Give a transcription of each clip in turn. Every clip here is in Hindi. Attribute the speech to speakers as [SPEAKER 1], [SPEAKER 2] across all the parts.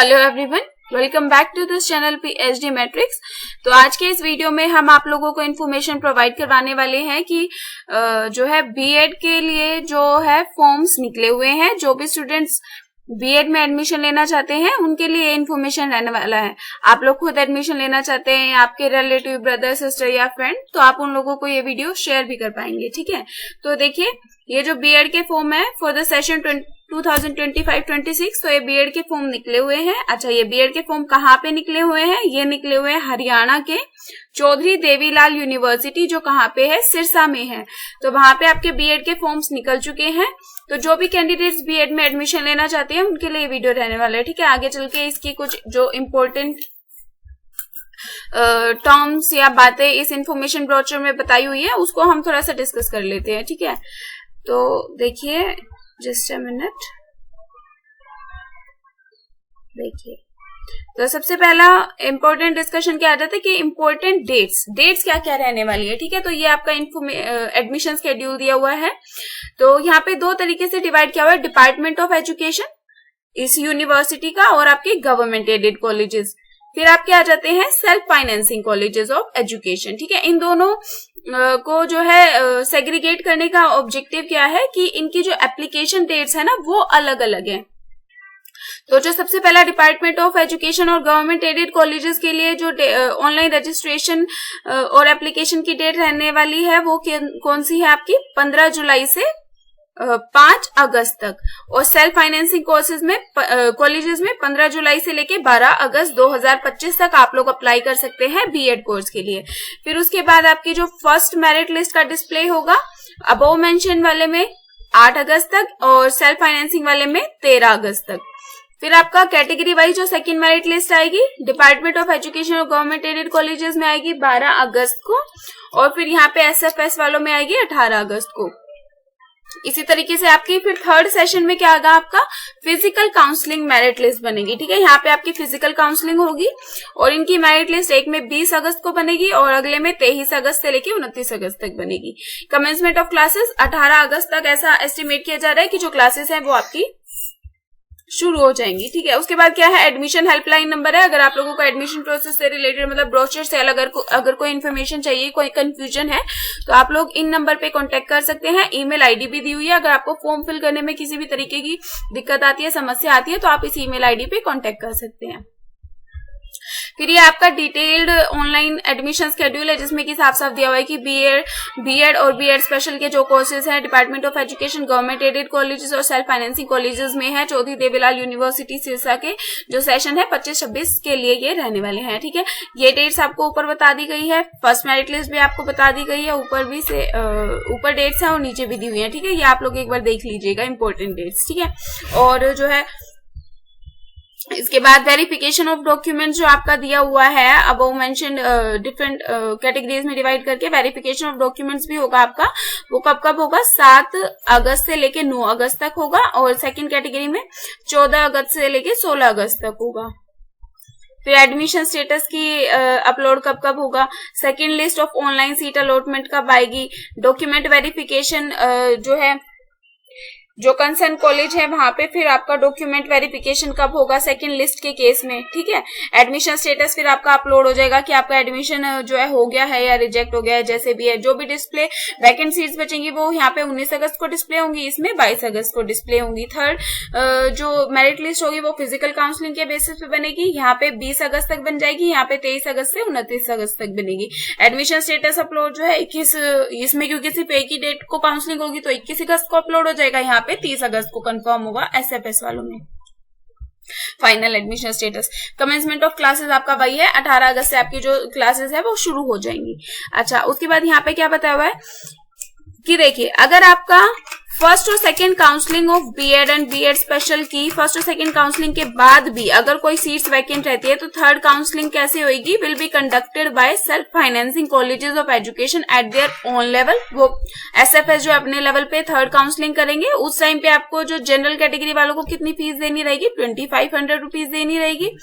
[SPEAKER 1] Hello everyone, welcome back to this channel PhD Matrix. तो आज के इस वीडियो में हम आप लोगों को इन्फॉर्मेशन प्रोवाइड करवाने वाले हैं कि जो है बीएड के लिए जो है फॉर्म्स निकले हुए हैं। जो भी स्टूडेंट्स बीएड में एडमिशन लेना चाहते हैं उनके लिए ये इन्फॉर्मेशन रहने वाला है। आप लोग खुद एडमिशन लेना चाहते हैं या आपके रिलेटिव ब्रदर सिस्टर या फ्रेंड, तो आप उन लोगों को ये वीडियो शेयर भी कर पाएंगे। ठीक है, तो देखिए ये जो बीएड के फॉर्म है फॉर द सेशन 2025-26, तो ये बीएड के फॉर्म निकले हुए हैं। अच्छा, ये बीएड के फॉर्म कहाँ पे निकले हुए हैं? ये निकले हुए हैं हरियाणा के चौधरी देवीलाल यूनिवर्सिटी, जो कहाँ पे है, सिरसा में है। तो वहां पे आपके बीएड के फॉर्म्स निकल चुके हैं। तो जो भी कैंडिडेट्स बीएड में एडमिशन लेना चाहते हैं उनके लिए वीडियो रहने वाला है। ठीक है, आगे चल के इसकी कुछ जो इम्पोर्टेंट टर्म्स या बातें इस इंफॉर्मेशन ब्रोचर में बताई हुई है उसको हम थोड़ा सा डिस्कस कर लेते हैं। ठीक है, तो देखिए, जस्ट अ मिनट, देखिए। तो सबसे पहला इम्पोर्टेंट डिस्कशन क्या आता था कि इम्पोर्टेंट डेट्स क्या क्या रहने वाली है। ठीक है, तो ये आपका एडमिशन शेड्यूल दिया हुआ है। तो यहाँ पे दो तरीके से डिवाइड किया हुआ है, डिपार्टमेंट ऑफ एजुकेशन इस यूनिवर्सिटी का और आपके गवर्नमेंट एडेड कॉलेजेस। फिर आपके आ जाते हैं self financing colleges of education. ठीक है, इन दोनों को जो है सेग्रीगेट करने का ऑब्जेक्टिव क्या है कि इनकी जो एप्लीकेशन डेट्स है ना वो अलग अलग है। तो जो सबसे पहला डिपार्टमेंट ऑफ एजुकेशन और गवर्नमेंट एडेड कॉलेजेस के लिए जो ऑनलाइन रजिस्ट्रेशन और एप्लीकेशन की डेट रहने वाली है वो कौन सी है आपकी? 15 जुलाई से 5 अगस्त तक। और सेल्फ फाइनेंसिंग कोर्सेज में कॉलेजेस में 15 जुलाई से लेके 12 अगस्त 2025 तक आप लोग अप्लाई कर सकते हैं बीएड कोर्स के लिए। फिर उसके बाद आपकी जो फर्स्ट मेरिट लिस्ट का डिस्प्ले होगा अबव मेंशन वाले में 8 अगस्त तक और सेल्फ फाइनेंसिंग वाले में 13 अगस्त तक। फिर आपका कैटेगरी वाइज जो सेकंड मेरिट लिस्ट आएगी डिपार्टमेंट ऑफ एजुकेशन और गवर्नमेंट एडेड कॉलेजेस में आएगी 12 अगस्त को और फिर यहाँ पे एसएफएस वालों में आएगी 18 अगस्त को। इसी तरीके से आपकी फिर थर्ड सेशन में क्या आएगा? आपका फिजिकल काउंसलिंग मेरिट लिस्ट बनेगी। ठीक है, यहाँ पे आपकी फिजिकल काउंसलिंग होगी और इनकी मेरिट लिस्ट एक में 20 अगस्त को बनेगी और अगले में 23 अगस्त से लेके 29 अगस्त तक बनेगी। कमेंसमेंट ऑफ क्लासेस 18 अगस्त तक ऐसा एस्टिमेट किया जा रहा है कि जो क्लासेस है वो आपकी शुरू हो जाएंगी। ठीक है, उसके बाद क्या है? एडमिशन हेल्पलाइन नंबर है। अगर आप लोगों को एडमिशन प्रोसेस से रिलेटेड मतलब ब्रोचर से अगर कोई इन्फॉर्मेशन चाहिए, कोई कंफ्यूजन है, तो आप लोग इन नंबर पे कांटेक्ट कर सकते हैं। ईमेल आईडी भी दी हुई है। अगर आपको फॉर्म फिल करने में किसी भी तरीके की दिक्कत आती है, समस्या आती है, तो आप इस ईमेल आईडी पे कांटेक्ट कर सकते हैं। फिर ये आपका डिटेल्ड ऑनलाइन एडमिशन शेड्यूल है जिसमें कि साफ साफ दिया हुआ है कि बीएड और बीएड स्पेशल के जो कोर्सेज हैं department of education government aided colleges और सेल्फ फाइनेंसिंग कॉलेजेस में है चौधरी देवीलाल यूनिवर्सिटी सिरसा के जो सेशन है 25-26 के लिए ये रहने वाले हैं। ठीक है, ये डेट्स आपको ऊपर बता दी गई है। फर्स्ट मेरिट लिस्ट भी आपको बता दी गई है, ऊपर डेट्स है और नीचे भी दी हुई है। ठीक है, ये आप लोग एक बार देख लीजिएगा इंपॉर्टेंट डेट्स। ठीक है, और जो है इसके बाद वेरिफिकेशन ऑफ डॉक्यूमेंट्स जो आपका दिया हुआ है अबव मेंशन्ड डिफरेंट कैटेगरीज में डिवाइड करके वेरिफिकेशन ऑफ डॉक्यूमेंट्स भी होगा आपका। वो कब होगा? 7 अगस्त से लेके 9 अगस्त तक होगा और सेकंड कैटेगरी में 14 अगस्त से लेके 16 अगस्त तक होगा। फिर एडमिशन स्टेटस की अपलोड कब होगा? Second list of online seat allotment कब आएगी? डॉक्यूमेंट वेरिफिकेशन जो है जो कंसर्न कॉलेज है वहां पे फिर आपका डॉक्यूमेंट वेरिफिकेशन कब होगा सेकंड लिस्ट के केस में। ठीक है, एडमिशन स्टेटस फिर आपका अपलोड हो जाएगा कि आपका एडमिशन जो है हो गया है या रिजेक्ट हो गया है, जैसे भी है। जो भी डिस्प्ले वैकेंट सीट्स बचेंगी वो यहाँ पे 19 अगस्त को डिस्प्ले होंगी, इसमें 22 अगस्त को डिस्प्ले होंगी। थर्ड जो मेरिट लिस्ट होगी वो फिजिकल काउंसलिंग के बेसिस पे बनेगी, यहाँ पे 20 अगस्त तक बन जाएगी, यहाँ पे 23 अगस्त से 29 अगस्त तक बनेगी। एडमिशन स्टेटस अपलोड जो है 21, इसमें क्योंकि सिर्फ एक ही डेट को काउंसलिंग होगी तो 21 अगस्त को अपलोड हो जाएगा, यहाँ पे 30 अगस्त को कंफर्म होगा एसएफएस वालों में। Final admission status commencement of classes आपका वही है, 18 अगस्त से आपकी जो क्लासेस है वो शुरू हो जाएंगी। अच्छा, उसके बाद यहाँ पे क्या बताया हुआ है कि देखिए अगर आपका फर्स्ट और second counselling of BEd and BEd special की फर्स्ट और सेकंड काउंसलिंग के बाद भी अगर कोई सीट्स वैकेंट रहती है तो थर्ड काउंसलिंग कैसे होगी? Will be conducted by self financing colleges of education at their own level. वो एसएफएस जो अपने लेवल पे थर्ड काउंसलिंग करेंगे उस टाइम पे आपको जो जनरल कैटेगरी वालों को कितनी फीस देनी रहेगी? 2500 रुपीज देनी रहेगी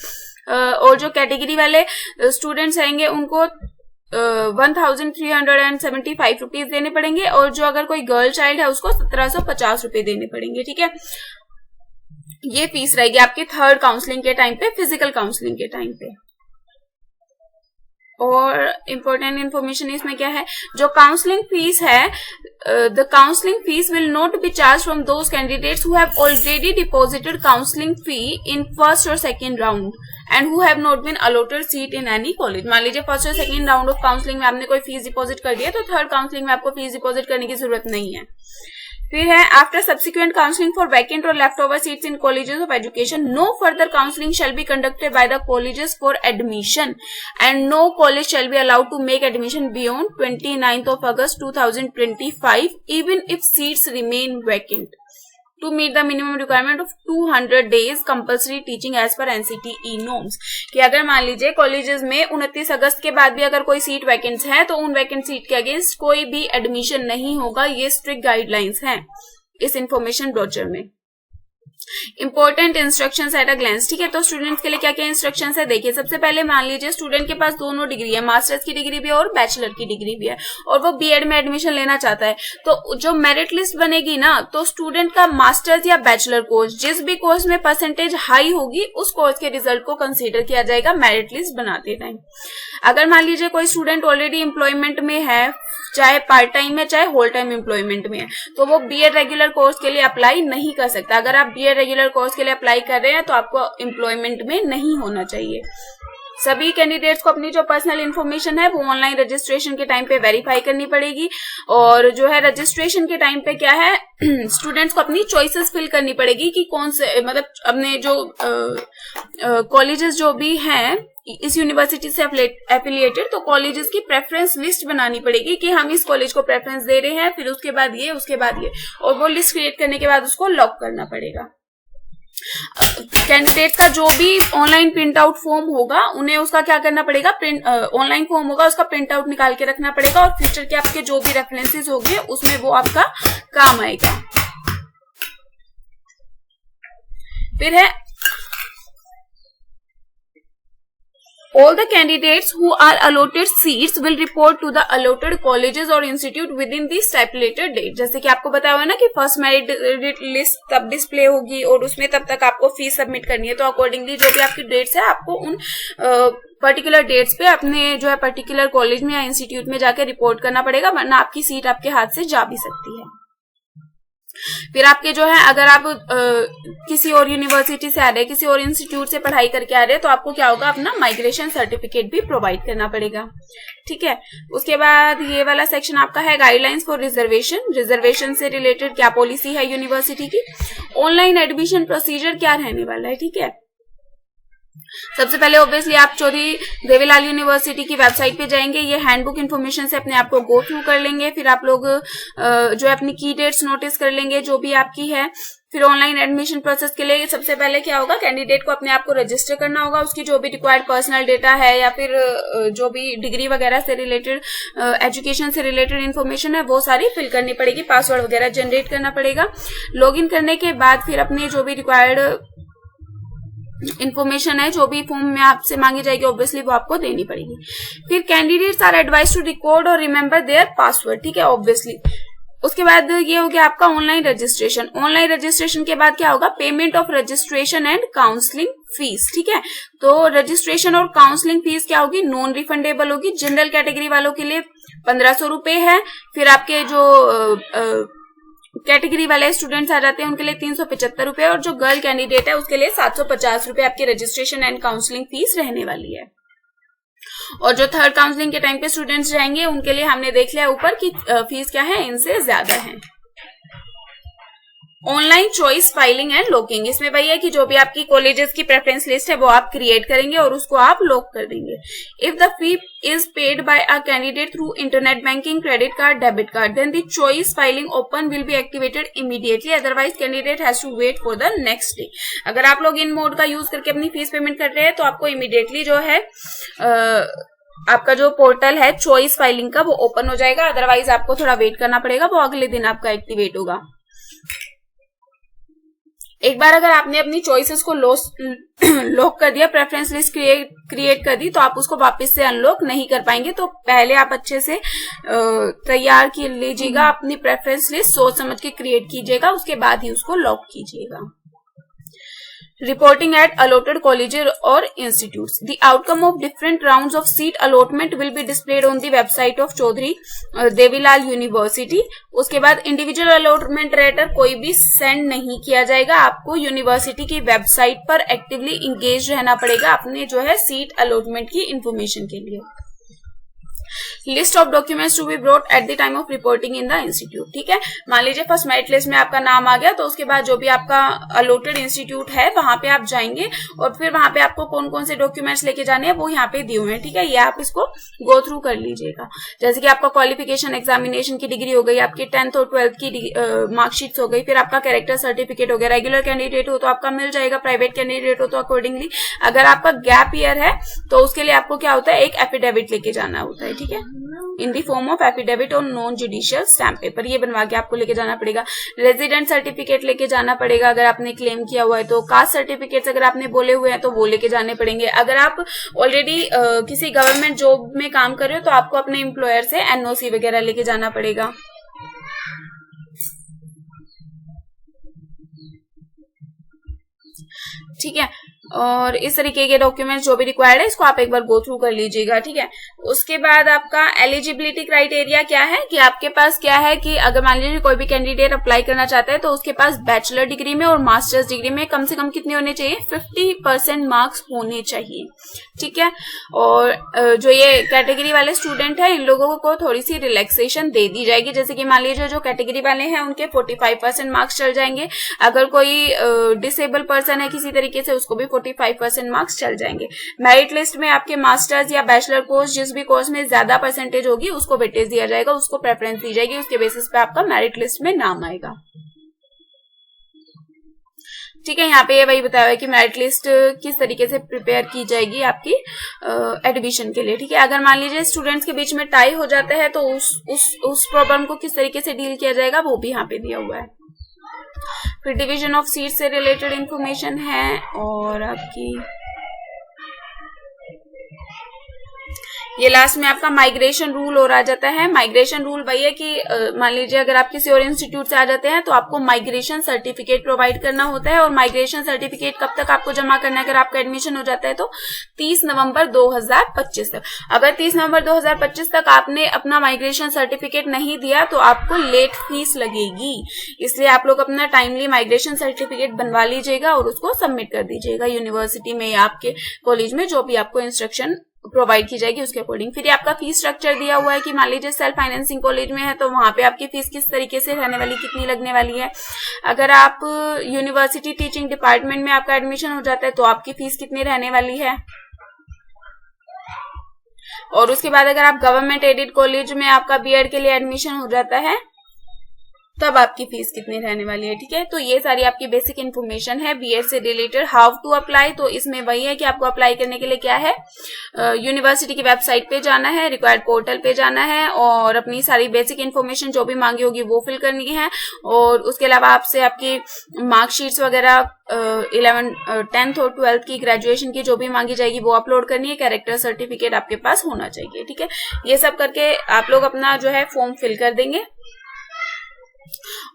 [SPEAKER 1] और जो कैटेगरी वाले स्टूडेंट्स रहेंगे उनको 1375 रुपीज देने पड़ेंगे और जो अगर कोई गर्ल चाइल्ड है उसको 1750 रुपए देने पड़ेंगे। ठीक है, ये फीस रहेगी आपकी थर्ड काउंसलिंग के टाइम पे, फिजिकल काउंसलिंग के टाइम पे। और इम्पोर्टेंट इन्फॉर्मेशन इसमें क्या है, जो काउंसलिंग फीस है, the counselling fees will not be charge from those candidates who have already deposited counselling fee in first और second round and who have not been allotted seat in any college. मान लीजिए फर्स्ट और सेकेंड राउंड ऑफ काउंसलिंग में आपने कोई फीस डिपॉजिट कर दिया, तो थर्ड काउंसलिंग में आपको फीस डिपॉजिट करने की जरूरत नहीं है। फिर है after subsequent counselling for vacant और left over seats in colleges of education, no further counselling shall be conducted by the colleges for admission and no college shall be allowed to make admission beyond 29th of August 2025 even if seats remain vacant to meet the minimum requirement of 200 days compulsory teaching as per NCTE norms। कि अगर मान लीजिए कॉलेजेस में 29 अगस्त के बाद भी अगर कोई सीट वैकेंट है तो उन वैकेंट सीट के अगेंस्ट कोई भी एडमिशन नहीं होगा। ये स्ट्रिक्ट गाइडलाइंस हैं इस इंफॉर्मेशन ब्रोचर में। Important instructions at a glance, ठीक है। तो स्टूडेंट्स के लिए क्या क्या इंस्ट्रक्शंस है, देखिए सबसे पहले मान लीजिए स्टूडेंट के पास दोनों डिग्री है, मास्टर्स की डिग्री भी है और बैचलर की डिग्री भी है, और वो बीएड में एडमिशन लेना चाहता है, तो जो मेरिट लिस्ट बनेगी ना, तो स्टूडेंट का मास्टर्स या बैचलर कोर्स, जिस भी कोर्स में परसेंटेज हाई होगी उस कोर्स के रिजल्ट को कंसीडर किया जाएगा मेरिट लिस्ट बनाते टाइम। अगर मान लीजिए कोई स्टूडेंट ऑलरेडी एम्प्लॉयमेंट में है, चाहे पार्ट टाइम है चाहे होल टाइम एम्प्लॉयमेंट में है, तो वो बीएड रेगुलर कोर्स के लिए अप्लाई नहीं कर सकता। अगर आप बीएड रेगुलर कोर्स के लिए अप्लाई कर रहे हैं तो आपको एम्प्लॉयमेंट में नहीं होना चाहिए। सभी कैंडिडेट्स को अपनी जो पर्सनल इन्फॉर्मेशन है वो ऑनलाइन रजिस्ट्रेशन के टाइम पे वेरीफाई करनी पड़ेगी। और जो है रजिस्ट्रेशन के टाइम पे क्या है, स्टूडेंट्स को अपनी चॉइसेस फिल करनी पड़ेगी कि कौन से, मतलब अपने जो कॉलेजेस जो भी हैं इस यूनिवर्सिटी से एफिलिएटेड, तो कॉलेजेस की प्रेफरेंस लिस्ट बनानी पड़ेगी कि हम इस कॉलेज को प्रेफरेंस दे रहे हैं, फिर उसके बाद ये, उसके बाद ये, और वो लिस्ट क्रिएट करने के बाद उसको लॉक करना पड़ेगा। कैंडिडेट का जो भी ऑनलाइन प्रिंट आउट फॉर्म होगा उन्हें उसका क्या करना पड़ेगा, ऑनलाइन फॉर्म होगा उसका प्रिंट आउट निकाल के रखना पड़ेगा, और फ्यूचर के आपके जो भी रेफरेंसेस होंगे उसमें वो आपका काम आएगा। फिर है all the candidates who are allotted seats will report to the allotted colleges or institute within the stipulated date। जैसे कि आपको बताया हुआ है ना कि फर्स्ट मेरिट लिस्ट तब डिस्प्ले होगी और उसमें तब तक आपको फीस सबमिट करनी है, तो अकॉर्डिंगली जो भी आपकी डेट्स है आपको उन पर्टिकुलर डेट्स पे अपने जो है पर्टिकुलर कॉलेज में या इंस्टीट्यूट में जाके रिपोर्ट करना पड़ेगा, वरना आपकी सीट आपके हाथ से जा भी सकती है। फिर आपके जो है अगर आप किसी और यूनिवर्सिटी से आ रहे हैं, किसी और इंस्टीट्यूट से पढ़ाई करके आ रहे हैं, तो आपको क्या होगा, अपना माइग्रेशन सर्टिफिकेट भी प्रोवाइड करना पड़ेगा, ठीक है। उसके बाद ये वाला सेक्शन आपका है गाइडलाइंस फॉर रिजर्वेशन। रिजर्वेशन से रिलेटेड क्या पॉलिसी है यूनिवर्सिटी की, ऑनलाइन एडमिशन प्रोसीजर क्या रहने वाला है, ठीक है। सबसे पहले ऑब्वियसली आप चौधरी देवीलाल यूनिवर्सिटी की वेबसाइट पे जाएंगे, ये हैंडबुक इन्फॉर्मेशन से अपने आप को गो थ्रू कर लेंगे। फिर आप लोग जो है अपनी की डेट्स नोटिस कर लेंगे जो भी आपकी है। फिर ऑनलाइन एडमिशन प्रोसेस के लिए सबसे पहले क्या होगा, कैंडिडेट को अपने आप को रजिस्टर करना होगा, उसकी जो भी रिक्वायर्ड पर्सनल डेटा है या फिर जो भी डिग्री वगैरह से रिलेटेड, एजुकेशन से रिलेटेड इन्फॉर्मेशन है वो सारी फिल करनी पड़ेगी, पासवर्ड वगैरह जनरेट करना पड़ेगा। लॉगिन करने के बाद फिर अपने जो भी रिक्वायर्ड इन्फॉर्मेशन है, जो भी फॉर्म में आपसे मांगी जाएगी ऑब्वियसली वो आपको देनी पड़ेगी। फिर candidates are advise to record और रिमेंबर देयर पासवर्ड, ठीक है, ऑब्वियसली। उसके बाद ये हो गया आपका ऑनलाइन रजिस्ट्रेशन। ऑनलाइन रजिस्ट्रेशन के बाद क्या होगा, payment of registration and counselling fees, ठीक है। तो रजिस्ट्रेशन और काउंसलिंग फीस क्या होगी, नॉन रिफंडेबल होगी। जनरल कैटेगरी वालों के लिए 1500 रुपए है। फिर आपके जो कैटेगरी वाले स्टूडेंट्स आ जाते हैं उनके लिए 375 रुपए, और जो गर्ल कैंडिडेट है उसके लिए 750 रुपए आपकी रजिस्ट्रेशन एंड काउंसलिंग फीस रहने वाली है। और जो थर्ड काउंसलिंग के टाइम पे स्टूडेंट्स जाएंगे उनके लिए हमने देख लिया ऊपर कि फीस क्या है, इनसे ज्यादा है। Online choice filing and locking, इसमें वही है कि जो भी आपकी कॉलेजेस की प्रेफरेंस लिस्ट है वो आप क्रिएट करेंगे और उसको आप लॉक कर देंगे। If the fee is paid by a candidate through internet banking, credit card, debit card, then the choice filling open will be activated immediately, otherwise candidate has to wait for the next day. अगर आप लोग इन मोड का यूज करके अपनी फीस पेमेंट कर रहे हैं तो आपको इमीडिएटली जो है आपका जो पोर्टल है चॉइस फाइलिंग का वो ओपन हो जाएगा, अदरवाइज आपको थोड़ा वेट करना पड़ेगा, वो अगले दिन आपका एक्टिवेट होगा। एक बार अगर आपने अपनी चॉइसेस को लॉक कर दिया, प्रेफरेंस लिस्ट क्रिएट कर दी, तो आप उसको वापस से अनलॉक नहीं कर पाएंगे। तो पहले आप अच्छे से तैयार कर लीजिएगा अपनी प्रेफरेंस लिस्ट, सोच समझ के क्रिएट कीजिएगा, उसके बाद ही उसको लॉक कीजिएगा। reporting at allotted colleges or institutes. The outcome of different rounds of seat allotment will be displayed on the website of Chaudhary Devilal University. उसके बाद इंडिविजुअल अलॉटमेंट लेटर कोई भी सेंड नहीं किया जाएगा. आपको यूनिवर्सिटी की वेबसाइट पर एक्टिवली इंगेज रहना पड़ेगा अपने जो है सीट अलॉटमेंट की इंफॉर्मेशन के लिए. List of documents to be brought at the time of reporting in the institute. ठीक है, मान लीजिए फर्स्ट मेरिट लिस्ट में आपका नाम आ गया, तो उसके बाद जो भी आपका अलॉटेड इंस्टीट्यूट है वहां पे आप जाएंगे और फिर वहां पे आपको कौन कौन से डॉक्यूमेंट्स लेके जाने हैं वो यहाँ पे दिए हुए हैं. ठीक है, ये आप इसको गो थ्रू कर लीजिएगा. जैसे कि आपका क्वालिफिकेशन एग्जामिनेशन की डिग्री हो गई, आपकी 10th और 12th की मार्कशीट हो गई, फिर आपका कैरेक्टर सर्टिफिकेट हो गया. रेगुलर कैंडिडेट हो तो आपका मिल जाएगा, प्राइवेट कैंडिडेट हो तो अकॉर्डिंगली. अगर आपका गैप ईयर है तो उसके लिए आपको क्या होता है, एक एफिडेविट लेके जाना होता है. ठीक है, इन दी फॉर्म ऑफ एफिडेविट और नॉन जुडिशियल स्टैम्प पेपर, ये बनवा के आपको लेके जाना पड़ेगा. रेजिडेंट सर्टिफिकेट लेके जाना पड़ेगा अगर आपने क्लेम किया हुआ है तो. कास्ट सर्टिफिकेट्स अगर आपने बोले हुए हैं तो वो लेके जाने पड़ेंगे. अगर आप ऑलरेडी किसी गवर्नमेंट जॉब में काम कर रहे हो तो आपको अपने एम्प्लॉयर से एनओसी वगैरह लेके जाना पड़ेगा. ठीक है, और इस तरीके के डॉक्यूमेंट्स जो भी रिक्वायर्ड है इसको आप एक बार गो थ्रू कर लीजिएगा. ठीक है, उसके बाद आपका एलिजिबिलिटी क्राइटेरिया क्या है कि आपके पास क्या है कि अगर मान लीजिए कोई भी कैंडिडेट अप्लाई करना चाहता है तो उसके पास बैचलर डिग्री में और मास्टर्स डिग्री में कम से कम कितने होने चाहिए, 50% मार्क्स होने चाहिए. ठीक है, और जो ये कैटेगरी वाले स्टूडेंट है इन लोगों को थोड़ी सी रिलैक्सेशन दे दी जाएगी. जैसे कि मान लीजिए जो कैटेगरी वाले हैं उनके 45% मार्क्स चल जाएंगे. अगर कोई डिसेबल पर्सन है किसी तरीके से उसको भी 45% मार्क्स चल जाएंगे. मेरिट लिस्ट में आपके मास्टर्स या बैचलर कोर्स जिस भी कोर्स में ज्यादा परसेंटेज होगी उसको वेटेज दिया जाएगा, उसको प्रेफरेंस दी जाएगी, उसके बेसिस पे आपका मेरिट लिस्ट में नाम आएगा. ठीक है, यहाँ पे ये वही बताया है कि मेरिट लिस्ट किस तरीके से प्रिपेयर की जाएगी आपकी एडमिशन के लिए. ठीक है, अगर मान लीजिए स्टूडेंट्स के बीच में टाई हो जाता है तो उस प्रॉब्लम को किस तरीके से डील किया जाएगा वो भी यहाँ पे दिया हुआ है. फिर डिवीजन ऑफ सीट से रिलेटेड इंफॉर्मेशन है और आपकी ये लास्ट में आपका माइग्रेशन रूल और आ जाता है. माइग्रेशन रूल वही है कि मान लीजिए अगर आप किसी और इंस्टीट्यूट से आ जाते हैं तो आपको माइग्रेशन सर्टिफिकेट प्रोवाइड करना होता है. और माइग्रेशन सर्टिफिकेट कब तक आपको जमा करना है अगर आपका एडमिशन हो जाता है तो 30 नवंबर 2025 तक. अगर 30 नवंबर 2025 तक आपने अपना माइग्रेशन सर्टिफिकेट नहीं दिया तो आपको लेट फीस लगेगी. इसलिए आप लोग अपना टाइमली माइग्रेशन सर्टिफिकेट बनवा लीजिएगा और उसको सबमिट कर दीजिएगा यूनिवर्सिटी में या आपके कॉलेज में जो भी आपको इंस्ट्रक्शन प्रोवाइड की जाएगी उसके अकॉर्डिंग. फिर आपका फीस स्ट्रक्चर दिया हुआ है कि मान लीजिए सेल्फ फाइनेंसिंग कॉलेज में है तो वहां पे आपकी फीस किस तरीके से रहने वाली, कितनी लगने वाली है. अगर आप यूनिवर्सिटी टीचिंग डिपार्टमेंट में आपका एडमिशन हो जाता है तो आपकी फीस कितनी रहने वाली है. और उसके बाद अगर आप गवर्नमेंट एडेड कॉलेज में आपका बीएड के लिए एडमिशन हो जाता है तब आपकी फीस कितनी रहने वाली है. ठीक है, तो ये सारी आपकी बेसिक इन्फॉर्मेशन है बीएड से रिलेटेड. हाउ टू अप्लाई, तो इसमें वही है कि आपको अप्लाई करने के लिए क्या है, यूनिवर्सिटी की वेबसाइट पे जाना है, रिक्वायर्ड पोर्टल पे जाना है और अपनी सारी बेसिक इन्फॉर्मेशन जो भी मांगी होगी वो फिल करनी है. और उसके अलावा आपसे आपकी मार्कशीट्स वगैरह 10th और 12th की ग्रेजुएशन की जो भी मांगी जाएगी वो अपलोड करनी है. कैरेक्टर सर्टिफिकेट आपके पास होना चाहिए. ठीक है, ये सब करके आप लोग अपना जो है फॉर्म फिल कर देंगे.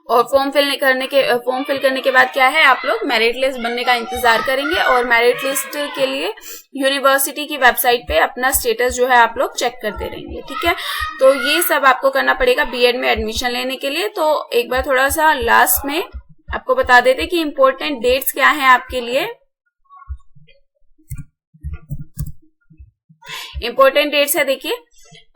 [SPEAKER 1] और फॉर्म फिल करने के बाद क्या है, आप लोग मेरिट लिस्ट बनने का इंतजार करेंगे. और मेरिट लिस्ट के लिए यूनिवर्सिटी की वेबसाइट पे अपना स्टेटस जो है आप लोग चेक करते रहेंगे. ठीक है, तो ये सब आपको करना पड़ेगा बीएड में एडमिशन लेने के लिए. तो एक बार थोड़ा सा लास्ट में आपको बता देते कि इम्पोर्टेंट डेट्स क्या हैं आपके लिए. इम्पोर्टेंट डेट्स है देखिए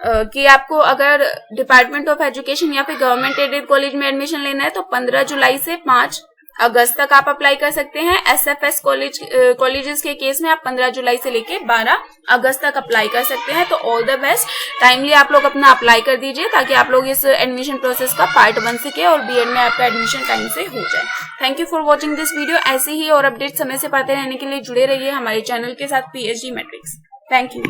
[SPEAKER 1] कि आपको अगर डिपार्टमेंट ऑफ एजुकेशन या फिर गवर्नमेंट एडेड कॉलेज में एडमिशन लेना है तो 15 जुलाई से 5 अगस्त तक आप अप्लाई कर सकते हैं. एसएफएस कॉलेजेस के केस में आप 15 जुलाई से लेके 12 अगस्त तक अप्लाई कर सकते हैं. तो ऑल द बेस्ट, टाइमली आप लोग अपना अप्लाई कर दीजिए ताकि आप लोग इस एडमिशन प्रोसेस का पार्ट बन सके और बीएड में आपका एडमिशन टाइम से हो जाए. Thank you for watching this video. ऐसे ही और अपडेट समय से पाते रहने के लिए जुड़े रहिए हमारे चैनल के साथ PhD मैट्रिक्स. Thank you.